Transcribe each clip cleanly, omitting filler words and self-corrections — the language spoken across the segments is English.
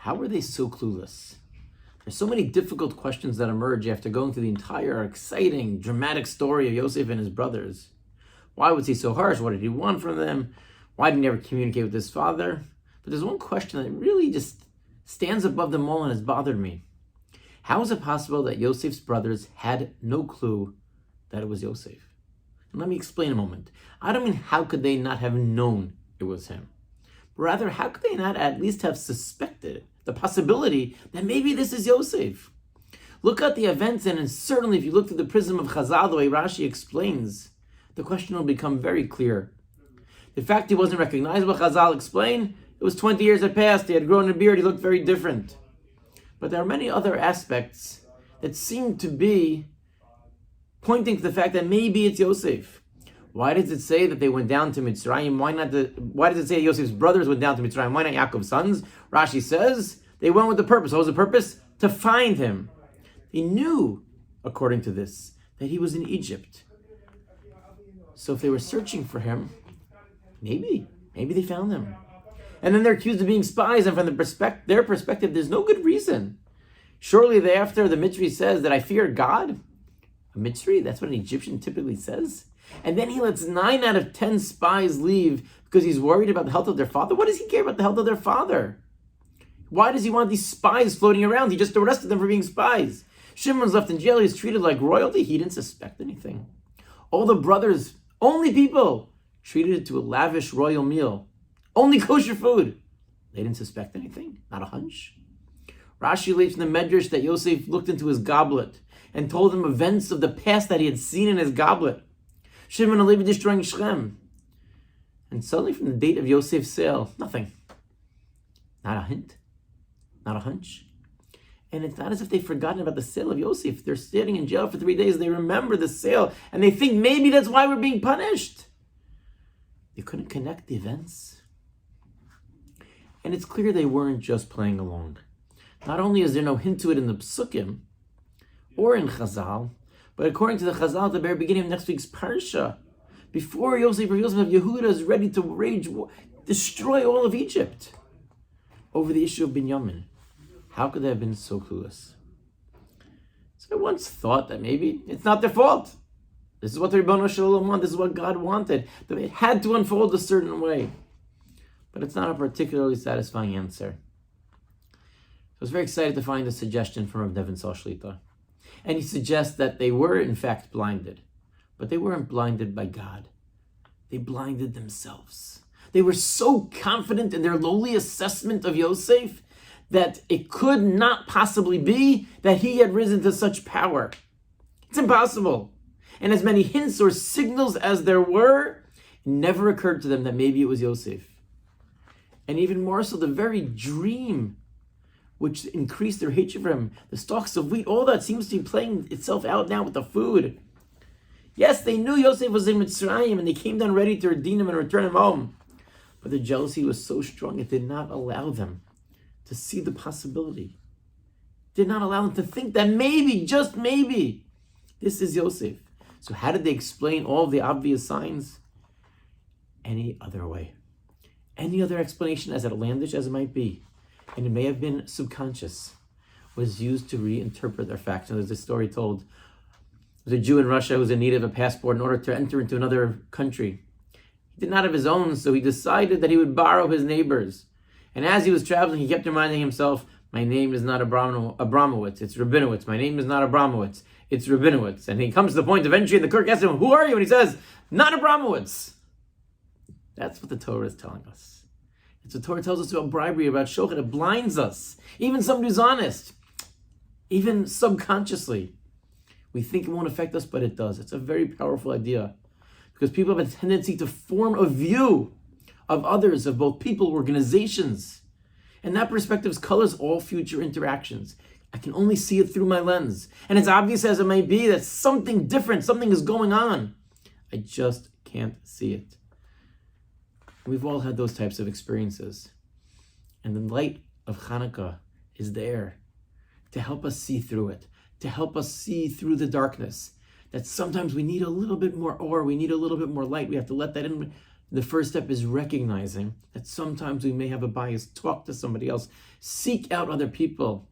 How were they so clueless? There's so many difficult questions that emerge after going through the entire exciting, dramatic story of Yosef and his brothers. Why was he so harsh? What did he want from them? Why did he never communicate with his father? But there's one question that really just stands above them all and has bothered me. How is it possible that Yosef's brothers had no clue that it was Yosef? And let me explain a moment. I don't mean how could they not have known it was him. But rather, how could they not at least have suspected the possibility that maybe this is Yosef? Look at the events, and certainly if you look through the prism of Chazal, the way Rashi explains, the question will become very clear. The fact he wasn't recognizable, Chazal explained, it was 20 years had passed, he had grown a beard, he looked very different. But there are many other aspects that seem to be pointing to the fact that maybe it's Yosef. Why does it say that they went down to Mitzrayim? Why does it say Yosef's brothers went down to Mitzrayim? Why not Yaakov's sons? Rashi says they went with the purpose. What was the purpose? To find him. They knew, according to this, that he was in Egypt. So if they were searching for him, maybe they found him. And then they're accused of being spies, and from their perspective, there's no good reason. Shortly thereafter, the Mitzri says that I fear God. A Mitzri? That's what an Egyptian typically says. And then he lets 9 out of 10 spies leave because he's worried about the health of their father. What does he care about the health of their father? Why does he want these spies floating around? He just arrested them for being spies. Shimon's left in jail. He's treated like royalty. He didn't suspect anything. All the brothers, only people, treated it to a lavish royal meal. Only kosher food. They didn't suspect anything. Not a hunch. Rashi relates from the Medrash that Yosef looked into his goblet and told them events of the past that he had seen in his goblet. Shimon and Levi destroying Shechem. And suddenly from the date of Yosef's sale, nothing. Not a hint. Not a hunch. And it's not as if they've forgotten about the sale of Yosef. They're sitting in jail for 3 days. They remember the sale. And they think maybe that's why we're being punished. They couldn't connect the events. And it's clear they weren't just playing along. Not only is there no hint to it in the Psukim or in Chazal, but according to the Chazal at the very beginning of next week's Parsha, before Yosef of Yehuda is ready to destroy all of Egypt over the issue of Binyamin. How could they have been so clueless? So I once thought that maybe it's not their fault. This is what the Ribono Shel Olam wanted. This is what God wanted. That it had to unfold a certain way. But it's not a particularly satisfying answer. I was very excited to find a suggestion from Rav Nevin Sal Shlita. And he suggests that they were in fact blinded. But they weren't blinded by God. They blinded themselves. They were so confident in their lowly assessment of Yosef that it could not possibly be that he had risen to such power. It's impossible. And as many hints or signals as there were, it never occurred to them that maybe it was Yosef. And even more so, the very dream which increased their hatred for him, the stalks of wheat, all that seems to be playing itself out now with the food. Yes, they knew Yosef was in Mitzrayim and they came down ready to redeem him and return him home. But the jealousy was so strong it did not allow them to see the possibility. It did not allow them to think that maybe, just maybe, this is Yosef. So how did they explain all the obvious signs? Any other way. Any other explanation, as outlandish as it might be, and it may have been subconscious, was used to reinterpret their facts. And there's a story told. There was a Jew in Russia who was in need of a passport in order to enter into another country. He did not have his own, so he decided that he would borrow his neighbor's. And as he was traveling, he kept reminding himself, my name is not Abramowitz, it's Rabinowitz. My name is not Abramowitz, it's Rabinowitz. And he comes to the point of entry, and the clerk asks him, who are you? And he says, not Abramowitz. That's what the Torah is telling us. It's what the Torah tells us about bribery, about shochet. It blinds us. Even somebody who's honest, even subconsciously, we think it won't affect us, but it does. It's a very powerful idea because people have a tendency to form a view of others, of both people, organizations. And that perspective colors all future interactions. I can only see it through my lens. And as obvious as it may be that something different, something is going on, I just can't see it. We've all had those types of experiences. And the light of Hanukkah is there to help us see through it, to help us see through the darkness. That sometimes we need a little bit more ore, we need a little bit more light. We have to let that in The first step is recognizing that sometimes we may have a bias. Talk to somebody else. Seek out other people.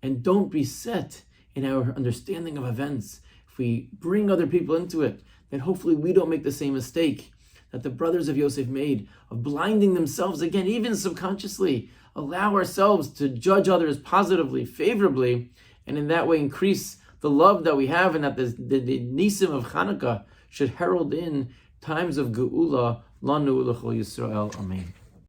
And don't be set in our understanding of events. If we bring other people into it, then hopefully we don't make the same mistake that the brothers of Yosef made, of blinding themselves again, even subconsciously. Allow ourselves to judge others positively, favorably, and in that way increase the love that we have, and that the Nisim of Hanukkah should herald in times of Geula, Lanu L'chol Yisrael. Amen.